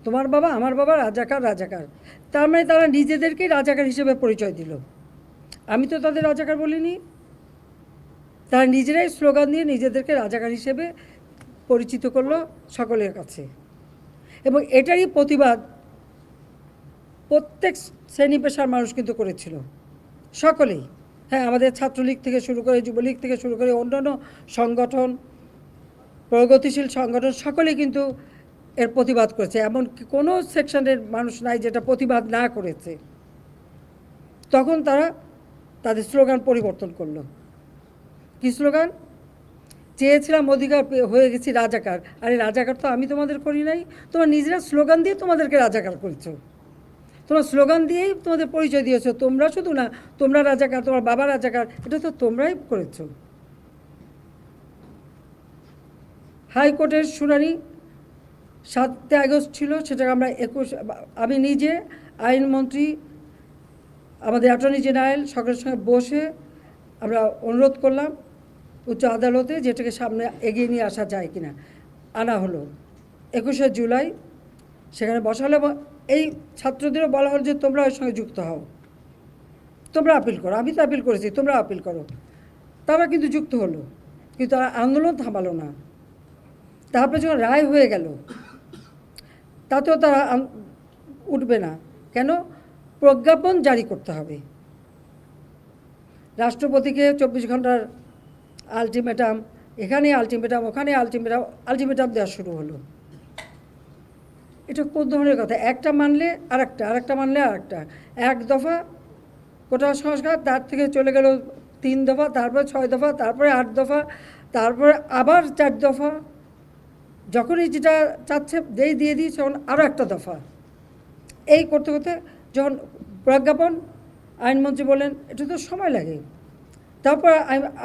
তোমার বাবা আমার বাবা রাজাকার রাজাকার, তার মানে তারা নিজেদেরকেই রাজাকার হিসেবে পরিচয় দিল। আমি তো তাদের রাজাকার বলিনি। তারা নিজেরাই স্লোগান দিয়ে নিজেদেরকে রাজাকার হিসেবে পরিচিত করলো সকলের কাছে। এবং এটারই প্রতিবাদ প্রত্যেক শ্রেণী পেশার মানুষ কিন্তু করেছিল, সকলেই। হ্যাঁ, আমাদের ছাত্রলীগ থেকে শুরু করে, যুবলীগ থেকে শুরু করে অন্যান্য সংগঠন, প্রগতিশীল সংগঠন সকলেই কিন্তু এর প্রতিবাদ করেছে। এমনকি কোনো সেকশনের মানুষ নাই যেটা প্রতিবাদ না করেছে। তখন তারা তাদের স্লোগান পরিবর্তন করলো। কী স্লোগান? চেয়েছিলাম অধিকার, হয়ে গেছি রাজাকার। আরে রাজাকার তো আমি তোমাদের করি নাই, তোমরা নিজেরা স্লোগান দিয়ে তোমাদেরকে রাজাকার করেছো। তোমরা স্লোগান দিয়েই তোমাদের পরিচয় দিয়েছো। তোমরা শুধু না, তোমরা রাজাকার, তোমার বাবা রাজাকার, এটা তো তোমরাই করেছো। হাইকোর্টের শুনানি 7 আগস্ট ছিল, সেটাকে আমরা 21, আমি নিজে, আইনমন্ত্রী, আমাদের অ্যাটর্নি জেনারেল সকলের সঙ্গে বসে আমরা অনুরোধ করলাম উচ্চ আদালতে যেটাকে সামনে এগিয়ে নিয়ে আসা যায় কিনা। আনা হলো 21শে জুলাই। সেখানে বসালে এই ছাত্রদেরও বলা হলো যে তোমরা ওর সঙ্গে যুক্ত হও, তোমরা আপিল করো। আমি তো আপিল করেছি, তোমরা আপিল করো। তারা কিন্তু যুক্ত হলো, কিন্তু তারা আন্দোলন থামালো না। তারপরে যখন রায় হয়ে গেল তাতেও তারা উঠবে না। কেন? প্রজ্ঞাপন জারি করতে হবে। রাষ্ট্রপতিকে 24 ঘন্টার আলটিমেটাম, এখানে আলটিমেটাম, ওখানে আলটিমেটাম, আলটিমেটাম দেওয়া শুরু হলো। এটা কোন ধরনের কথা? একটা মানলে আরেকটা, আরেকটা মানলে আরেকটা। 1 দফা কোটা সংস্কার, তার থেকে চলে গেল 3 দফা, তারপরে 6 দফা, তারপরে 8 দফা, তারপরে আবার 4 দফা। যখনই যেটা চাচ্ছে দিয়ে দিয়েছে তখন আরও একটা দফা। এই করতে করতে যখন প্রজ্ঞাপন, আইনমন্ত্রী বলেন এটা তো সময় লাগে। তারপর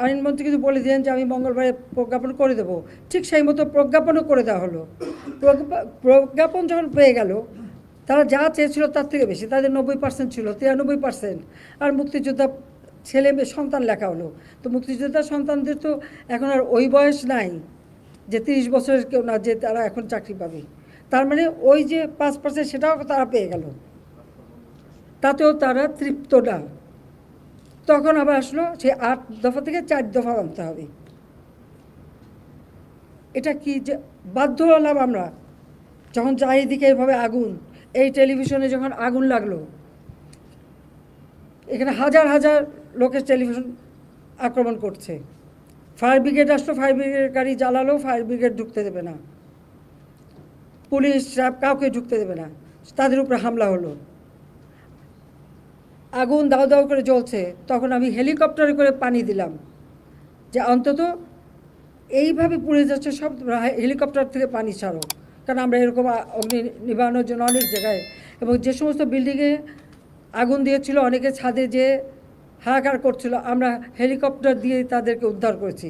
আইনমন্ত্রী কিন্তু বলে দিলেন যে আমি মঙ্গলবারে প্রজ্ঞাপন করে দেবো। ঠিক সেই মতো প্রজ্ঞাপনও করে দেওয়া হলো। প্রজ্ঞাপন যখন পেয়ে গেল, তারা যা চেয়েছিল তার থেকে বেশি, তাদের 90% ছিল, 93%। আর মুক্তিযোদ্ধা ছেলে মেয়ে সন্তান লেখা হলো। তো মুক্তিযোদ্ধা সন্তানদের তো এখন আর ওই বয়স নাই যে 30 বছরের কেউ না যে তারা এখন চাকরি পাবে। তার মানে ওই যে 5% সেটাও তারা পেয়ে গেল, তাতেও তারা তৃপ্ত না। তখন আবার আসলো সেই 8 দফা থেকে 4 দফা আনতে হবে। এটা কি যে বাধ্য হলাম আমরা, যখন চারিদিকে এভাবে আগুন, এই টেলিভিশনে যখন আগুন লাগলো, এখানে হাজার হাজার লোকের টেলিভিশন আক্রমণ করছে। ফায়ার ব্রিগেড আসলো, ফায়ার ব্রিগেড গাড়ি জ্বালালো, ফায়ার ব্রিগেড ঢুকতে দেবে না, পুলিশ কাউকে ঢুকতে দেবে না, তাদের উপরে হামলা হলো। আগুন দাও দাও করে জ্বলছে, তখন আমি হেলিকপ্টারে করে পানি দিলাম যে অন্তত এইভাবে পুড়ে যাচ্ছে সব, হেলিকপ্টার থেকে পানি ছাড়ো। কারণ আমরা এরকম অগ্নি নিবারণের জন্য অনেক জায়গায়, এবং যে সমস্ত বিল্ডিংয়ে আগুন দিয়েছিল অনেকে ছাদে যে হাহাকার করছিল, আমরা হেলিকপ্টার দিয়ে তাদেরকে উদ্ধার করেছি।